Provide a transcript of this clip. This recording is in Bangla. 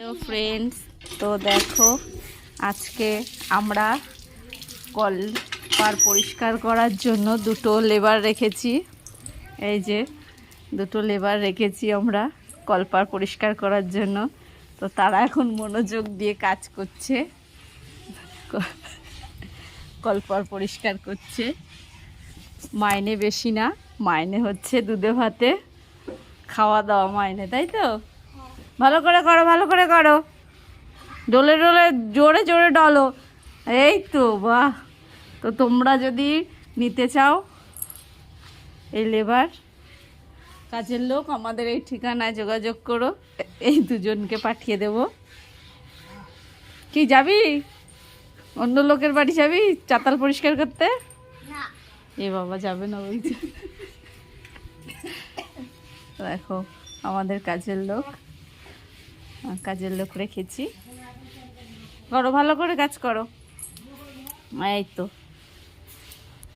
হ্যালো ফ্রেন্ডস, তো দেখো আজকে আমরা কলপার পরিষ্কার করার জন্য দুটো লেবার রেখেছি। এই যে দুটো লেবার রেখেছি আমরা কলপার পরিষ্কার করার জন্য। তো তারা এখন মনোযোগ দিয়ে কাজ করছে, কলপার পরিষ্কার করছে। মাইনে বেশি না, মাইনে হচ্ছে দুধে ভাতে খাওয়া দাওয়া মাইনে, তাই তো? ভালো করে করো, ভালো করে করো, ডলে ডলে জোরে জোরে ডলো। এই তো বাহ! তো তোমরা যদি নিতে চাও এই লেবার কাজের লোক, আমাদের এই ঠিকানায় যোগাযোগ করো, এই দুজনকে পাঠিয়ে দেব। কি যাবি অন্য লোকের বাড়ি, যাবি চাতাল পরিষ্কার করতে? এ বাবা, যাবে না বলছে। দেখো আমাদের কাজের লোক রেখেছি। করো, ভালো করে কাজ করো। এই তো